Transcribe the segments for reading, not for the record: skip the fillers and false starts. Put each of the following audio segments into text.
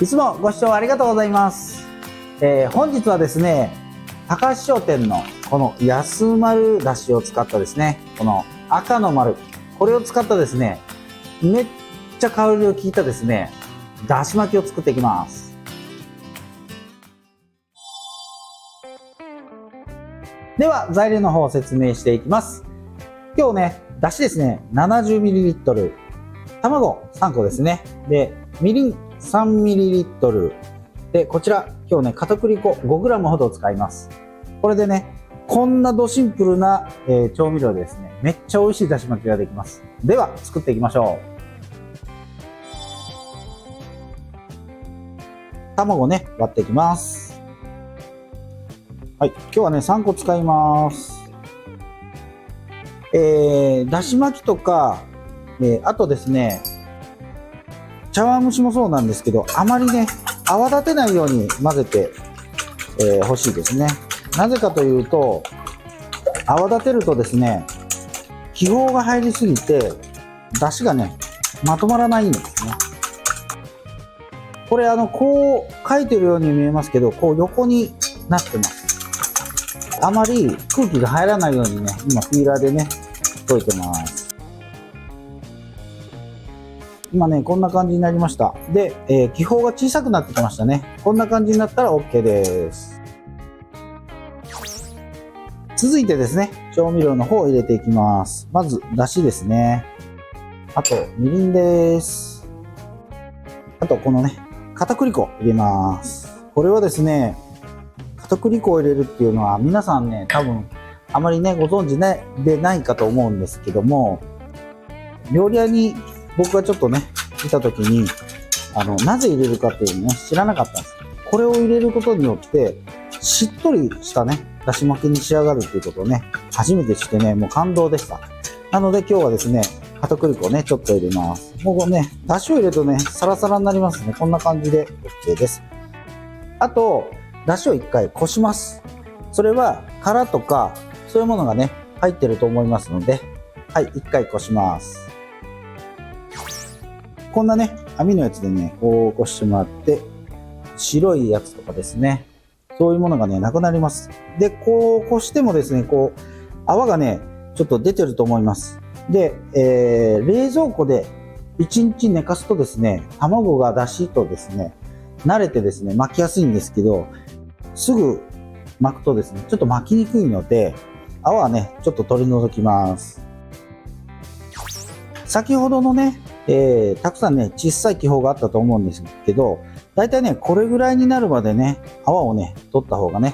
いつもご視聴ありがとうございます。本日はですね、高橋商店のこの安丸だしを使ったですね、この赤の丸、これを使ったですね、めっちゃ香りを効いたですね、だし巻きを作っていきます。では材料の方を説明していきます。今日ね、だしですね、70ml、卵3個ですね。で、みりん3ml。で、こちら、今日ね、片栗粉 5g ほど使います。これでね、こんなドシンプルな、調味料でですね、めっちゃ美味しいだし巻きができます。では、作っていきましょう。卵ね、割っていきます。はい、今日はね、3個使います。だし巻きとか、あとですね、茶碗蒸しもそうなんですけど、あまりね、泡立てないように混ぜて欲しいですね。なぜかというと、泡立てるとですね、気泡が入りすぎて、出汁がね、まとまらないんですね。これこう書いてるように見えますけど、こう横になってます。あまり空気が入らないようにね、今ピーラーでね、溶いてます。今ね、こんな感じになりました。で、気泡が小さくなってきましたね。こんな感じになったら OK です。続いてですね、調味料の方を入れていきます。まず、だしですね。あと、みりんです。あと、このね、片栗粉入れます。これはですね、片栗粉を入れるっていうのは、皆さんね、多分、あまりね、ご存知でないかと思うんですけども、料理屋に僕がちょっとね、見たときに、なぜ入れるかっていうのね、知らなかったんです。これを入れることによって、しっとりしたね、だし巻きに仕上がるっていうことをね、初めて知ってね、もう感動でした。なので今日はですね、片栗粉をね、ちょっと入れます。もうね、だしを入れるとね、サラサラになりますね。こんな感じで OK です。あと、だしを一回こします。それは、殻とか、そういうものがね、入ってると思いますので、はい、一回こします。こんなね、網のやつでね、こうこしてもらって、白いやつとかですね、そういうものがね、なくなります。で、こうこしてもですね、こう、泡がね、ちょっと出てると思います。で、冷蔵庫で1日寝かすとですね、卵がだしとですね、慣れてですね、巻きやすいんですけど、すぐ巻くとですね、ちょっと巻きにくいので、泡はね、ちょっと取り除きます。先ほどのね、たくさんね、小さい気泡があったと思うんですけど、だいたいね、これぐらいになるまでね、泡をね、取った方がね、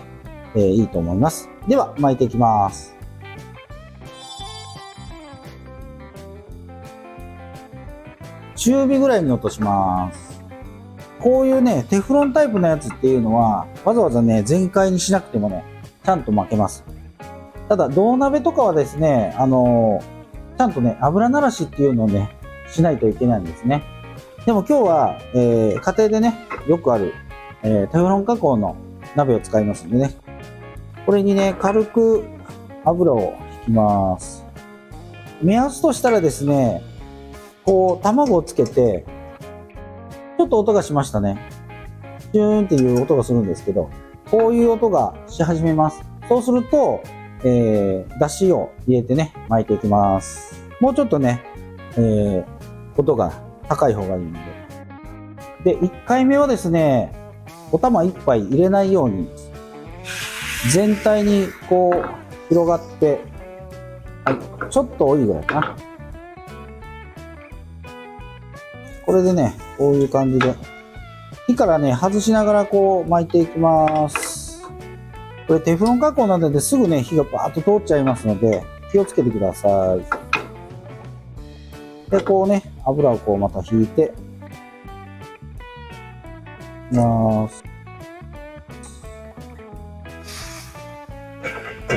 いいと思います。では、巻いていきます。中火ぐらいに落とします。こういうね、テフロンタイプのやつっていうのは、わざわざね、全開にしなくてもね、ちゃんと巻けます。ただ、銅鍋とかはですね、ちゃんとね、油ならしっていうのをね、しないといけないんですね。でも今日は、家庭でね、よくある、テフロン加工の鍋を使いますんでね。これにね、軽く油を引きます。目安としたらですね、こう、卵をつけて、ちょっと音がしましたね。シューンっていう音がするんですけど、こういう音がし始めます。そうすると、だしを入れてね、巻いていきます。もうちょっとね、音が高い方がいいので。で、1回目はですね、お玉1杯入れないように、全体にこう、広がって、はい、ちょっと多いぐらいかな。これでね、こういう感じで、火からね、外しながらこう巻いていきます。これテフロン加工なのですぐね、火がバーッと通っちゃいますので、気をつけてください。で、こうね、油をこうまた引いて、いきます。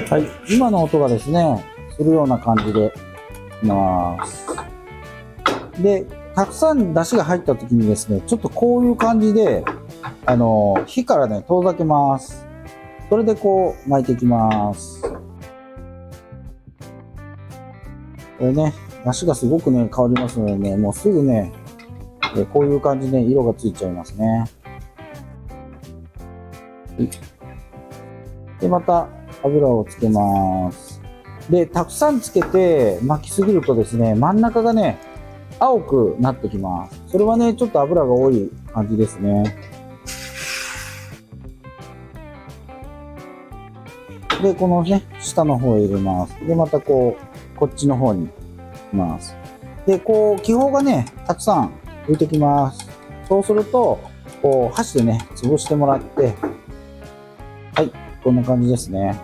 はい、今の音がですね、するような感じで、いきます。で、たくさん出汁が入った時にですね、ちょっとこういう感じで、火からね、遠ざけます。それでこう、巻いていきます。これね、出汁がすごくね、香りますのでね、もうすぐね、でこういう感じで色がついちゃいますね。で、また油をつけます。で、たくさんつけて巻きすぎるとですね、真ん中がね、青くなってきます。それはね、ちょっと油が多い感じですね。で、このね、下の方へ入れます。で、またこっちの方にします。で、気泡がね、たくさん浮いてきます。そうすると、箸でね、潰してもらって、はい、こんな感じですね。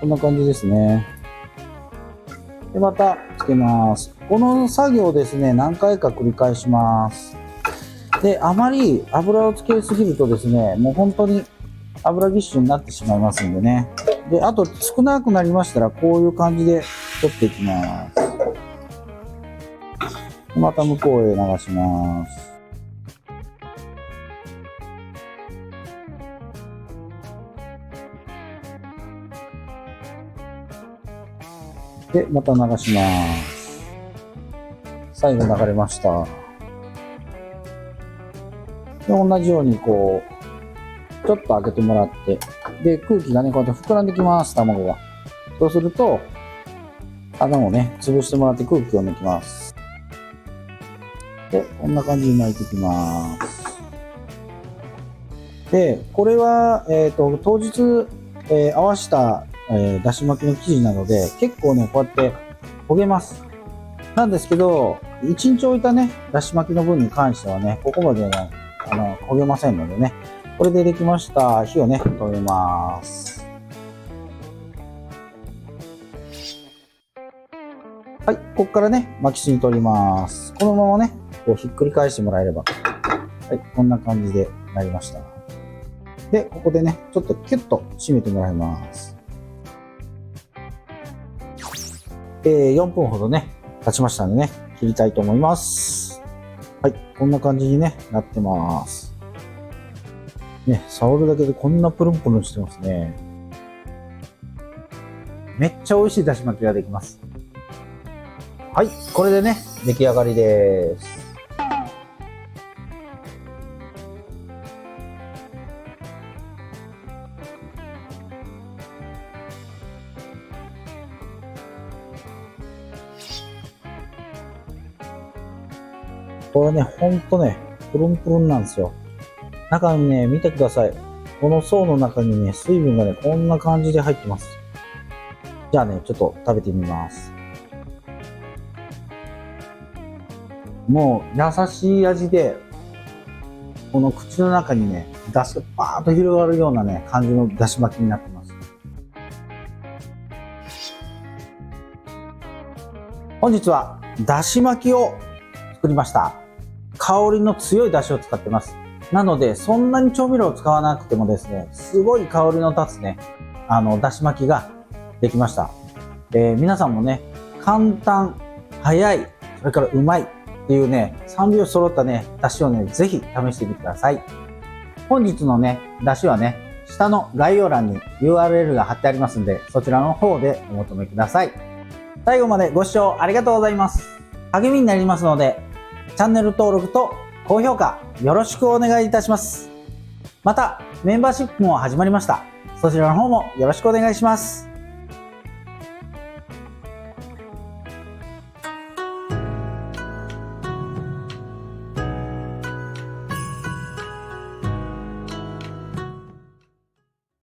こんな感じですね。で、またつけます。この作業をですね、何回か繰り返します。で、あまり油をつけすぎるとですね、もう本当に油ぎっしゅになってしまいますんでね。で、あと少なくなりましたら、こういう感じで取っていきます。また向こうへ流します。で、また流します。最後流れました。で、同じようにちょっと開けてもらって、で、空気がね、こうやって膨らんできます、卵が。そうすると、穴をね、潰してもらって空気を抜きます。で、こんな感じに巻いていきます。で、これは、当日、合わした、だし巻きの生地なので、結構ね、こうやって焦げます。なんですけど、1日置いたね、だし巻きの分に関してはね、ここまでね、焦げませんのでね、これでできました。火をね、止めます。はい、ここからね、巻きすに取ります。このままね、ひっくり返してもらえれば、はい、こんな感じでなりました。で、ここでね、ちょっとキュッと締めてもらいます。4分ほどね、経ちましたんでね、切りたいと思います。はい、こんな感じにね、なってます。ね、触るだけでこんなプルンプルンしてますね。めっちゃ美味しいだし巻きができます。はい、これでね、出来上がりです。これね、ほんとね、プルンプルンなんですよ。中にね、見てください。この層の中にね、水分がね、こんな感じで入ってます。じゃあね、ちょっと食べてみます。もう、優しい味で、この口の中にね、出汁がバーッと広がるようなね、感じのだし巻きになってます。本日は、だし巻きを作りました。香りの強いだしを使ってます。なので、そんなに調味料を使わなくてもですね、すごい香りの立つね、だし巻きができました。皆さんもね、簡単、早い、それからうまいっていうね、3拍子揃ったね、だしをね、ぜひ試してみてください。本日のね、だしはね、下の概要欄に URL が貼ってありますんで、そちらの方でお求めください。最後までご視聴ありがとうございます。励みになりますので、チャンネル登録と高評価よろしくお願いいたします。また、メンバーシップも始まりました。そちらの方もよろしくお願いします。